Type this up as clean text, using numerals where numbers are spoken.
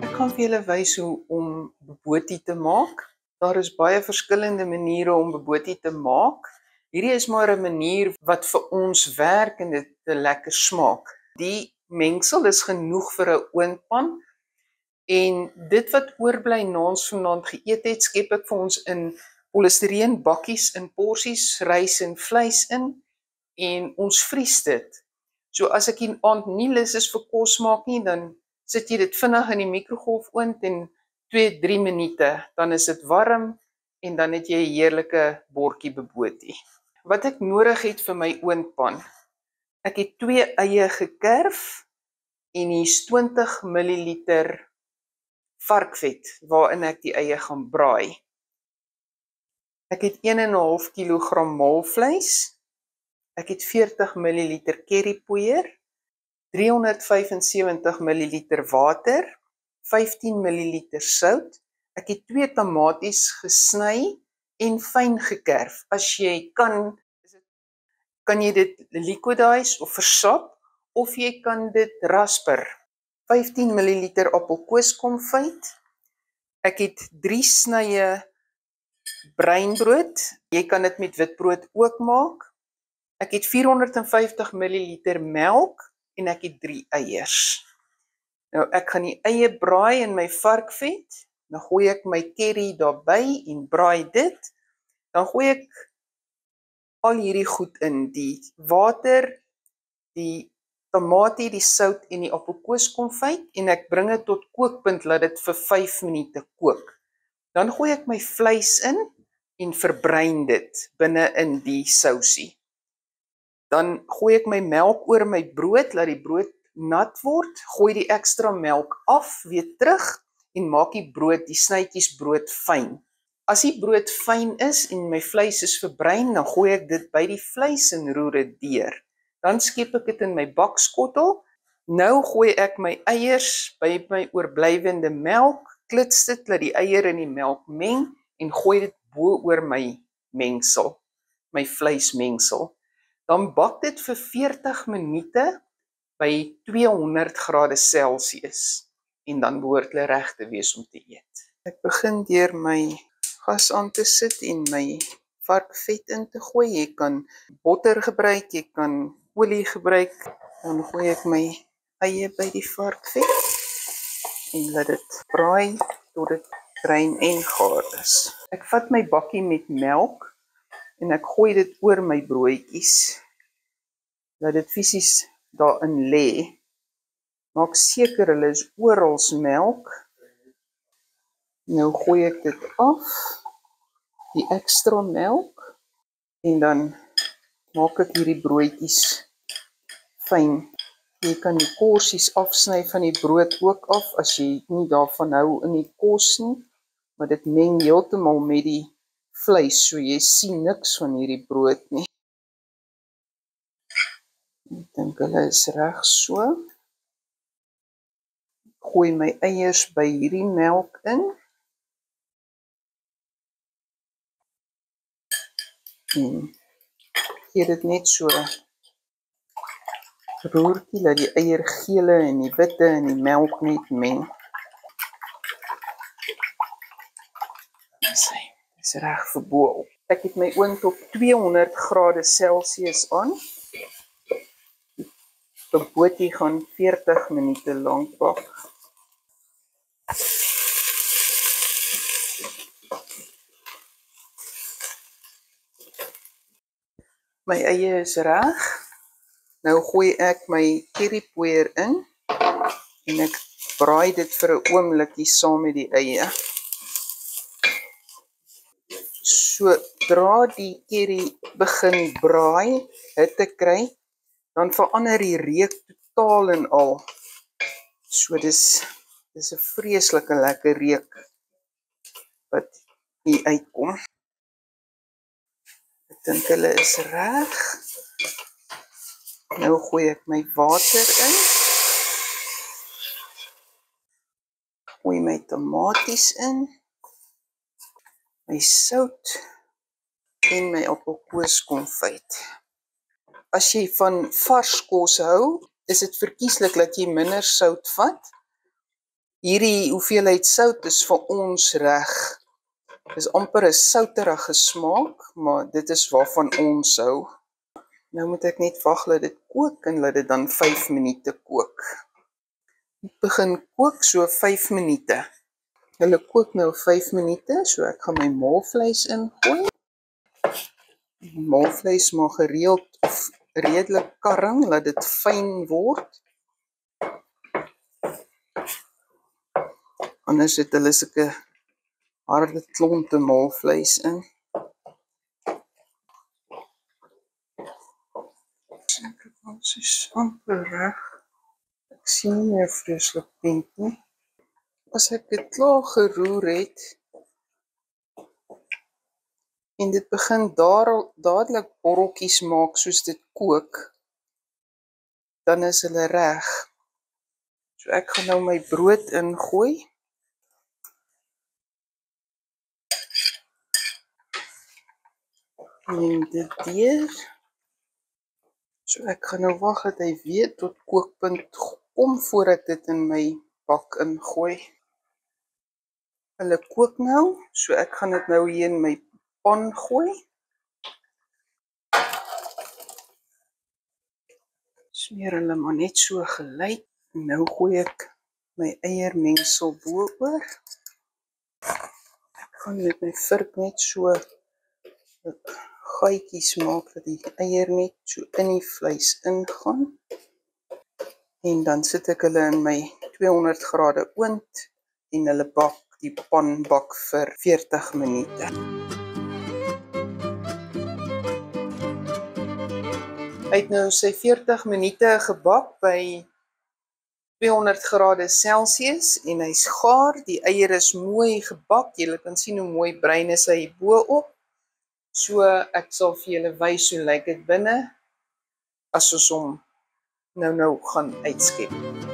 Ek gaan vir julle wys hoe om bobotie te maak. Daar is baie verskillende maniere om bobotie te maak. Hierdie is maar 'n manier wat vir ons werk en dit lekker smaak. Die mengsel is genoeg vir 'n oondpan en dit wat oorbly na ons vanaand geëet het, skep ek vir ons in polistireen bakkies in porsies, rys en vleis in en ons vries dit. So as ek die aand nie lus is vir kos maak nie, dan sit jy dit vinnig in die mikrogolfoond en 2-3 minute, dan is dit warm en dan het jy 'n heerlike bordjie bobotie. Wat ek nodig het vir my oondpan. Ek het 2 eie gekerf en hier's 20 ml varkvet waarin ek die eie gaan braai. Ek het 1,5 kg maalvleis. Ek het 40 ml currypoeier, 375 ml water, 15 ml sout. Ek het 2 tamaties gesny en fyn gekerf. As jy kan jy dit liquidize of versap of jy kan dit rasper. 15 ml appelkoeskonfyt. Ek het 3 snye breinbrood. Jy kan dit met witbrood ook maak. Ek het 450 ml melk en ek het 3 eiers. Nou ek gaan die eie braai in my varkvet. Dan gooi ek my curry daarby en braai dit. Dan gooi ek al hierdie goed in, die water, die tamatie, die sout en die appelkoeskonfyt en ek bring dit tot kookpunt, laat dit vir 5 minute kook. Dan gooi ek my vleis in en verbruin dit binne in die sousie. Dan gooi ek my melk oor my brood, laat die brood nat word, gooi die ekstra melk af, weer terug en maak die brood, die snytjies brood fyn. As die brood fyn is en my vleis is verbruin, dan gooi ek dit by die vleis en roer dit deur. Dan skep ek dit in my bakskottel. Nou gooi ek my eiers by my oorblywende melk, klits dit, laat die eier in die melk meng en gooi dit bo oor my mengsel, my vleismengsel. Dan bak dit vir 40 minute by 200 grade Celsius en dan behoort hulle reg te wees om te eet. Ek begin deur my gas aan te sit en my varkvet in te gooi. Jy kan botter gebruik, jy kan olie gebruik. Dan gooi ek my eie by die varkvet en laat dit braai tot dit bruin en gaar is. Ek vat my bakkie met melk en ek gooi dit oor my broodjies. Laat dit fisies daarin lê. Maak seker hulle is oral melk. Nou gooi ek dit af, die ekstra melk, en dan maak ek hierdie broodjies fyn. Jy kan die korsies afsny van die brood ook af, as jy nie daarvan hou in die kos nie, maar dit meng heeltemal met die vleis, so jy sien niks van hierdie brood nie. Ek dink hulle is reg so. Gooi my eiers by hierdie melk in. En gee dit net so roertjie, laat die eier gele en die witte en die melk net meng. Dis reg verboel. Ek het my oond op 200 grade Celsius aan. Die bobotie gaan 40 minute lank bak. My eie is reg. Nou gooi ek my currypoeier in en ek braai dit vir 'n oombliekie saam met die eie. Sodra die curry begin braai, hitte kry, dan verander die reuk totaal en al. So dis 'n vreeslike lekker reuk wat hier uitkom. Ek dink hulle is reg. Nou gooi ek my water in. Gooi my tomaties in. My sout en my appelkoeskonfyt. As jy van vars kos hou, is dit verkieslik dat jy minder sout vat. Hierdie hoeveelheid sout is vir ons reg. Dis amper 'n souterige smaak, maar dit is waarvan ons hou. Nou moet ek net wag dat dit kook en laat dit dan 5 minute kook. Ek begin kook so 5 minute. Hulle kook nou 5 minute, so ek gaan my maalvleis ingooi. Die maalvleis mag gereeld of redelik karring, laat dit fyn word. Anders het hulle sulke harde klonte maalvleis in. Ons is amper reg. Ek sien nie meer vreeslik pink nie. As ek dit klaar geroer het en dit begin dadelik borreltjies maak soos dit kook, dan is hulle reg. So ek gaan nou my brood ingooi. En dit deur. So ek gaan nou wag dat hy weer tot kookpunt kom voor ek dit in my bak ingooi. Hulle kook nou, so ek gaan dit nou hier in my pan gooi. Smeer hulle maar net so gelyk. Nou gooi ek my eiermengsel bo-oor. Ek gaan met my vurk net so gaatjies maak dat die eier net so in die vleis ingaan. En dan sit ek hulle in my 200 grade oond en hulle bak, die pan bak vir 40 minute. Hy het nou sy 40 minute gebak by 200 grade Celsius en hy's gaar. Die eier is mooi gebak. Julle kan sien hoe mooi bruin is hy bo-op. So ek sal vir julle wys hoe lyk dit binne as ons hom nou gaan uitskep.